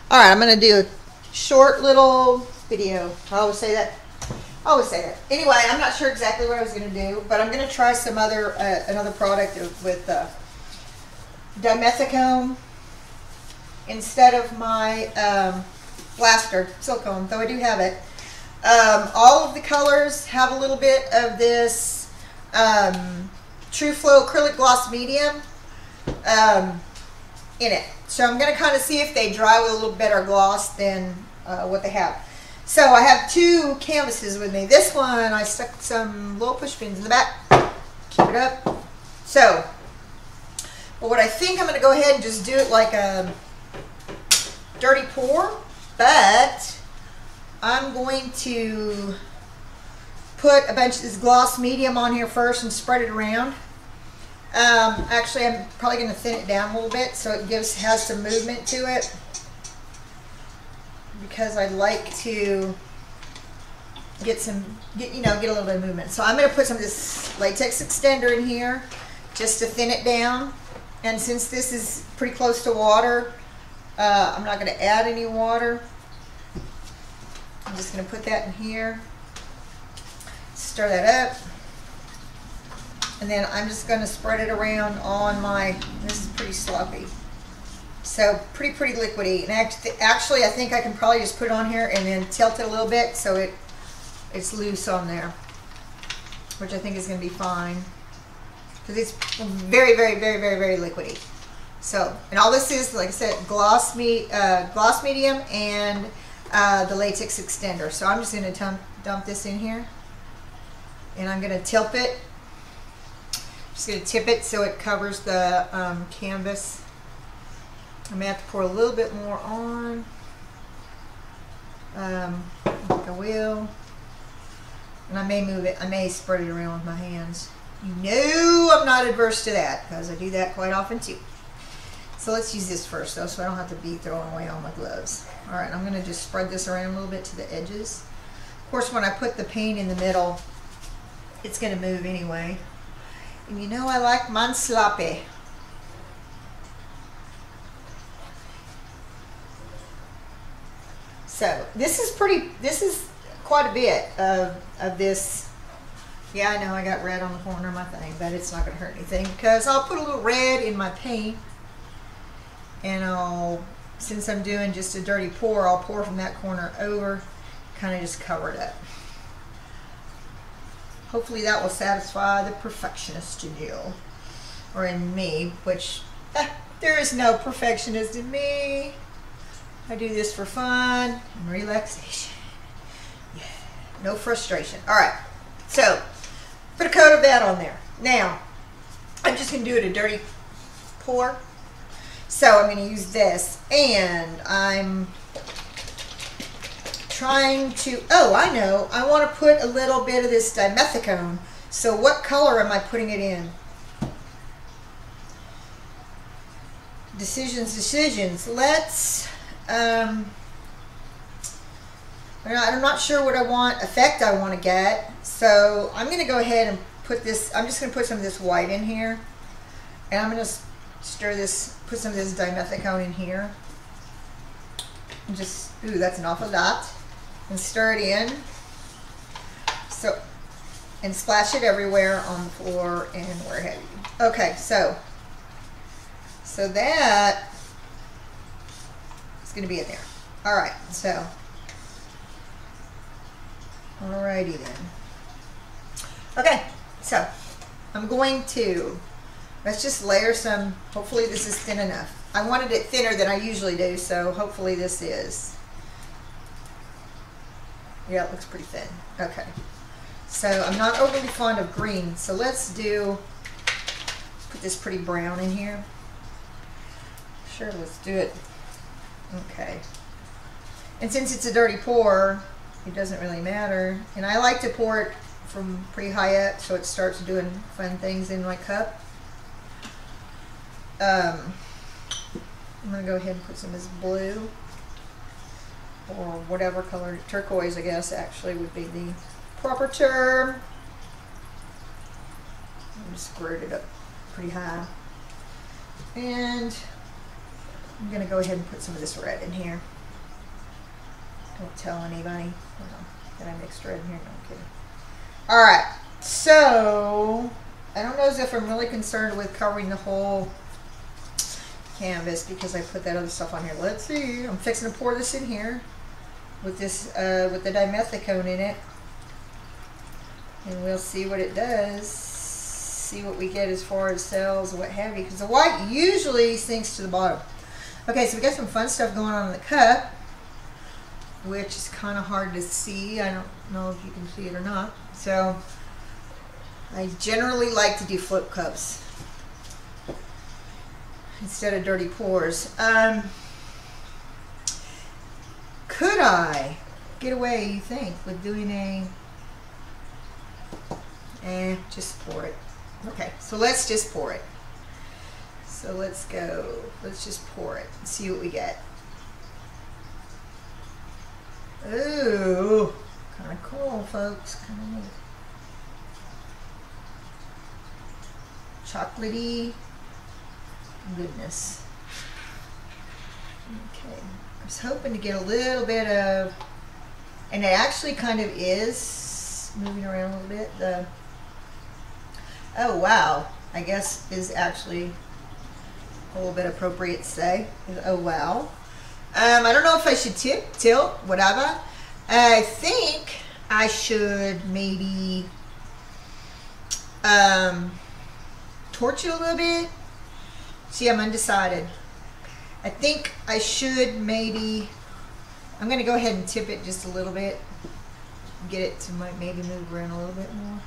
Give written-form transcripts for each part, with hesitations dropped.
All right, I'm going to do a short little video. I always say that. I always say that. Anyway, I'm not sure exactly what I was going to do, but I'm going to try some other another product with dimethicone instead of my blaster silicone, though I do have it. All of the colors have a little bit of this True Flow acrylic gloss medium in it. So I'm going to kind of see if they dry with a little better gloss than what they have. So I have two canvases with me. This one I stuck some little push pins in the back. Keep it up. So, but what I think I'm going to go ahead and just do it like a dirty pour, but I'm going to put a bunch of this gloss medium on here first and spread it around. Actually, I'm probably going to thin it down a little bit so it has some movement to it, because I'd like to get a little bit of movement. So I'm going to put some of this latex extender in here just to thin it down. And since this is pretty close to water, I'm not going to add any water. I'm just going to put that in here, stir that up. And then I'm just going to spread it around on this is pretty sloppy. So pretty liquidy. And actually I think I can probably just put it on here and then tilt it a little bit so it's loose on there, which I think is going to be fine, because it's very liquidy. So, and all this is, like I said, gloss medium and the latex extender. So I'm just going to dump this in here, and I'm going to tilt it. Just going to tip it so it covers the canvas. I'm going to have to pour a little bit more on. I think I will. And I may move it. I may spread it around with my hands. No, I'm not adverse to that, because I do that quite often too. So let's use this first though, so I don't have to be throwing away all my gloves. Alright, I'm going to just spread this around a little bit to the edges. Of course, when I put the paint in the middle, it's going to move anyway. And you know I like mine sloppy. So this is quite a bit of this. Yeah, I know I got red on the corner of my thing, but it's not going to hurt anything, because I'll put a little red in my paint, and since I'm doing just a dirty pour, I'll pour from that corner over, kind of just cover it up. Hopefully that will satisfy the perfectionist in you, or in me, which there is no perfectionist in me. I do this for fun and relaxation. Yeah, no frustration. All right, so put a coat of that on there. Now, I'm just going to do it a dirty pour. So I'm going to use this, and I'm trying to, I know, I want to put a little bit of this dimethicone. So what color am I putting it in? Decisions. Let's, I'm not sure what effect I want to get. So I'm going to go ahead and put this, I'm just going to put some of this white in here. And I'm going to put some of this dimethicone in here. And just, ooh, that's an awful lot. And stir it in. So, and splash it everywhere on the floor and where have you. Okay, so that is going to be in there. All right, so, alrighty then. Okay, so I'm going to, let's just layer some, hopefully this is thin enough. I wanted it thinner than I usually do, so hopefully this is. Yeah, it looks pretty thin. Okay. So I'm not overly fond of green, so let's put this pretty brown in here. Sure, let's do it. Okay. And since it's a dirty pour, it doesn't really matter. And I like to pour it from pretty high up so it starts doing fun things in my cup. I'm going to go ahead and put some of this blue, or whatever color, turquoise I guess actually would be the proper term. I'm just squared it up pretty high. And I'm going to go ahead and put some of this red in here. Don't tell anybody. Hold on. That I mixed red in here. No, I'm kidding. All right. So I don't know if I'm really concerned with covering the whole canvas because I put that other stuff on here. Let's see. I'm fixing to pour this in here with this with the dimethicone in it, and we'll see what it does. See what we get as far as cells and what have you. Because the white usually sinks to the bottom. Okay, so we got some fun stuff going on in the cup, which is kind of hard to see. I don't know if you can see it or not. So I generally like to do flip cups instead of dirty pours. Could I get away, you think, with doing just pour it. Okay, so let's just pour it. So let's go, let's just pour it and see what we get. Ooh, kind of cool, folks, kind of neat. Chocolatey goodness. Okay, I was hoping to get a little bit of, and it actually kind of is moving around a little bit. Oh wow, I guess is actually a little bit appropriate to say. Oh wow. I don't know if I should tilt, whatever. I think I should maybe torch it a little bit. See, I'm undecided. I think I should maybe, I'm going to go ahead and tip it just a little bit. Get it to maybe move around a little bit more.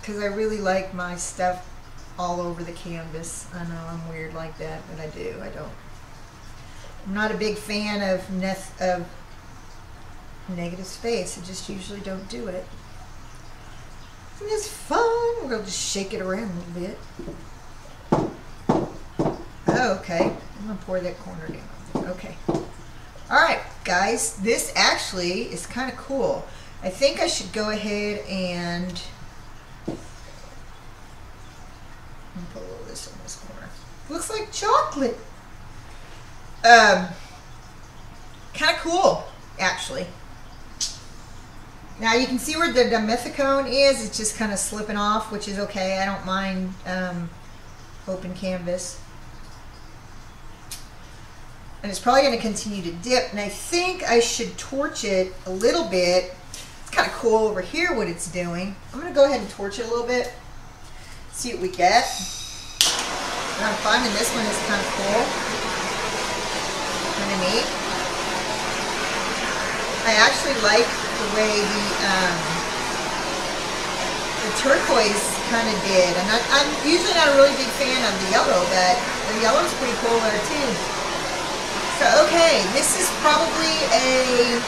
Because I really like my stuff all over the canvas. I know I'm weird like that, but I do. I'm not a big fan of negative space. I just usually don't do it. And it's fun. We're going to just shake it around a little bit. Oh, okay. I'm going to pour that corner down. Okay. Alright, guys. This actually is kind of cool. I think I should go ahead and put a little of this on this corner. Looks like chocolate. Kind of cool, actually. Now you can see where the dimethicone is. It's just kind of slipping off, which is okay. I don't mind open canvas. And it's probably going to continue to dip. And I think I should torch it a little bit. It's kind of cool over here what it's doing. I'm going to go ahead and torch it a little bit. See what we get. And I'm finding this one is kind of cool. Kind of neat. I actually like the way the turquoise kind of did. And I'm usually not a really big fan of the yellow, but the yellow's pretty cool there too. So, okay, this is probably a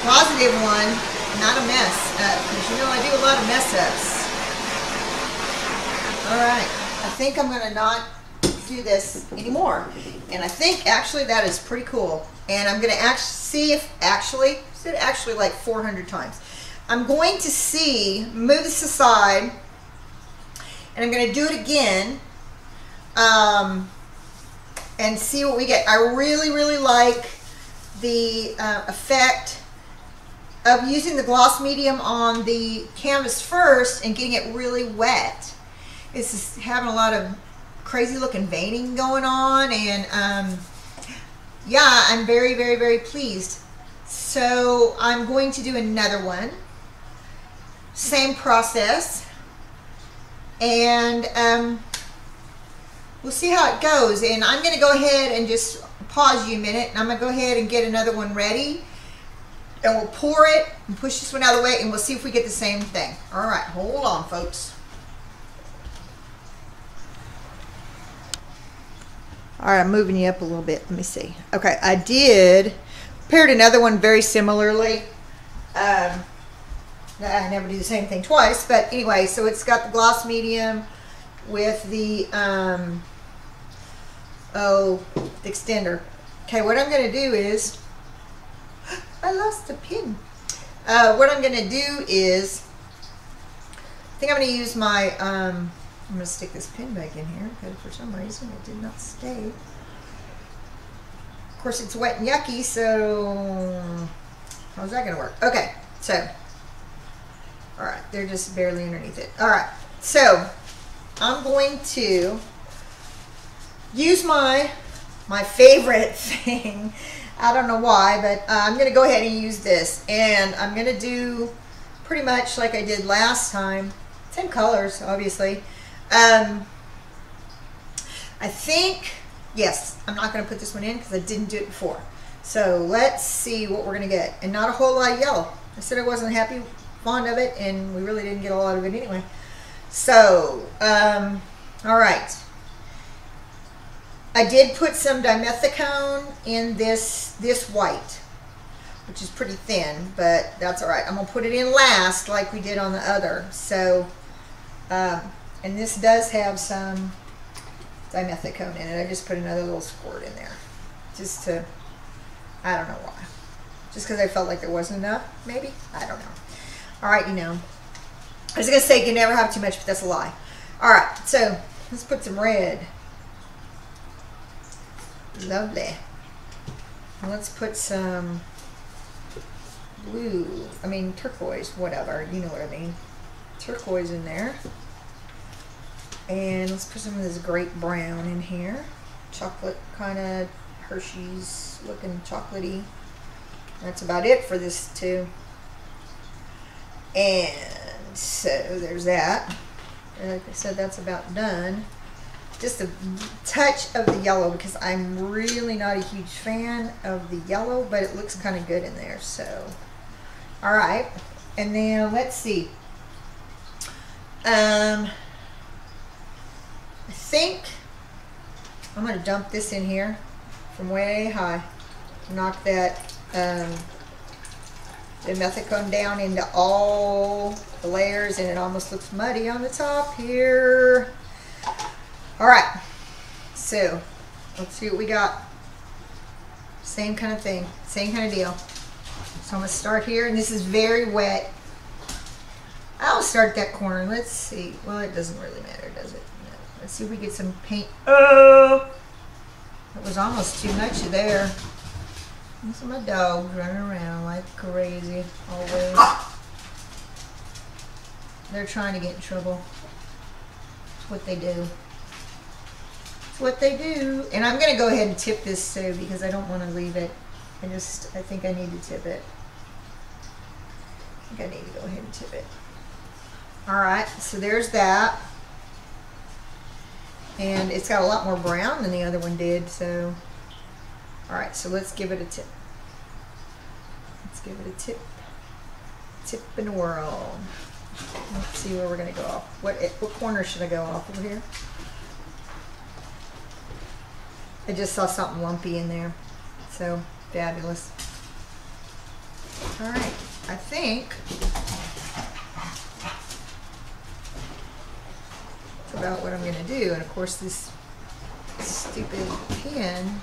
positive one, not a mess up, because you know I do a lot of mess ups. Alright, I think I'm going to not do this anymore. And I think actually that is pretty cool. And I'm going to see if I said actually like 400 times. I'm going to move this aside, and I'm going to do it again. And see what we get. I really, really like the effect of using the gloss medium on the canvas first and getting it really wet. It's just having a lot of crazy looking veining going on, and yeah, I'm very, very, very pleased. So I'm going to do another one. Same process. And we'll see how it goes, and I'm going to go ahead and just pause you a minute, and I'm going to go ahead and get another one ready, and we'll pour it and push this one out of the way, and we'll see if we get the same thing. Alright, hold on, folks. Alright, I'm moving you up a little bit. Let me see. Okay, I prepared another one very similarly. I never do the same thing twice, but anyway, so it's got the gloss medium with the the extender. Okay, what I'm going to do is, I lost the pin. What I'm going to do is, I think I'm going to use my, I'm going to stick this pin back in here because for some reason it did not stay. course it's wet and yucky, so how's that gonna work? Okay, so, all right, they're just barely underneath it. All right, so I'm going to use my favorite thing. I don't know why, but I'm gonna go ahead and use this, and I'm gonna do pretty much like I did last time. Same colors, obviously. I think, yes, I'm not going to put this one in because I didn't do it before. So let's see what we're going to get. And not a whole lot of yellow. I said I wasn't fond of it, and we really didn't get a lot of it anyway. So, all right. I did put some dimethicone in this white, which is pretty thin, but that's all right. I'm going to put it in last like we did on the other. So, and this does have some dimethicone in it. I just put another little squirt in there just to, I don't know why. Just because I felt like there wasn't enough, maybe? I don't know. All right, you know. I was going to say you can never have too much, but that's a lie. All right, so let's put some red. Lovely. And let's put some blue, I mean turquoise, whatever, you know what I mean. Turquoise in there. And let's put some of this grape brown in here. Chocolate, kind of Hershey's looking chocolatey. That's about it for this too. And so there's that. And like I said, that's about done. Just a touch of the yellow because I'm really not a huge fan of the yellow, but it looks kind of good in there. So, all right. And then let's see. I think I'm going to dump this in here from way high. Knock that the methicone down into all the layers, and it almost looks muddy on the top here. All right, so let's see what we got. Same kind of thing, same kind of deal. So I'm going to start here, and this is very wet. I'll start that corner. Let's see. Well, it doesn't really matter, does it? No. Let's see if we get some paint. Oh! It was almost too much there. These are my dogs running around like crazy, always. They're trying to get in trouble. It's what they do. It's what they do. And I'm going to go ahead and tip this too because I don't want to leave it. I think I need to tip it. I think I need to go ahead and tip it. Alright, so there's that. And it's got a lot more brown than the other one did, so. Alright, so let's give it a tip. Let's give it a tip. Tip and whirl. Let's see where we're going to go off. What corner should I go off over here? I just saw something lumpy in there. So, fabulous. Alright, I think about what I'm going to do, and of course this stupid pen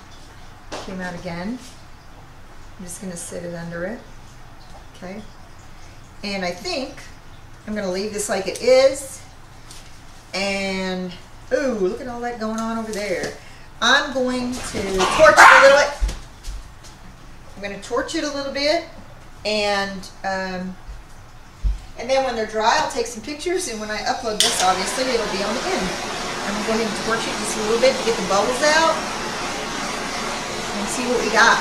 came out again. I'm just going to sit it under it. Okay, and I think I'm going to leave this like it is, and ooh, look at all that going on over there. I'm going to torch it a little bit. I'm going to torch it a little bit, and then when they're dry, I'll take some pictures, and when I upload this, obviously, it'll be on the end. I'm going to go ahead and torch it just a little bit to get the bubbles out and see what we got.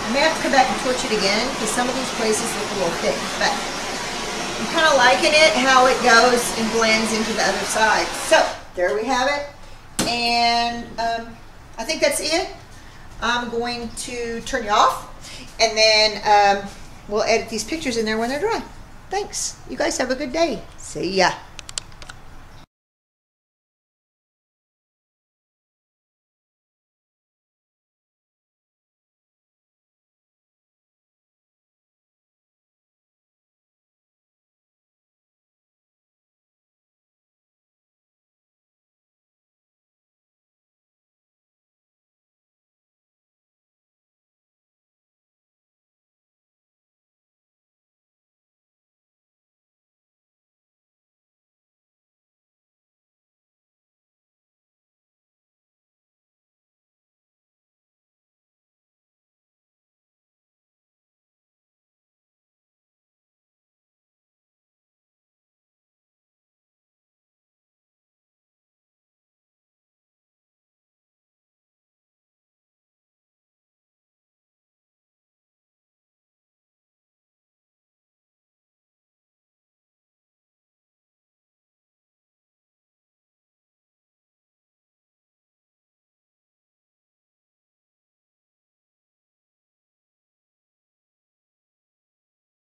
I may have to come back and torch it again because some of these places look a little thick, but I'm kind of liking it, how it goes and blends into the other side. So, there we have it, and I think that's it. I'm going to turn you off, and then we'll edit these pictures in there when they're dry. Thanks. You guys have a good day. See ya.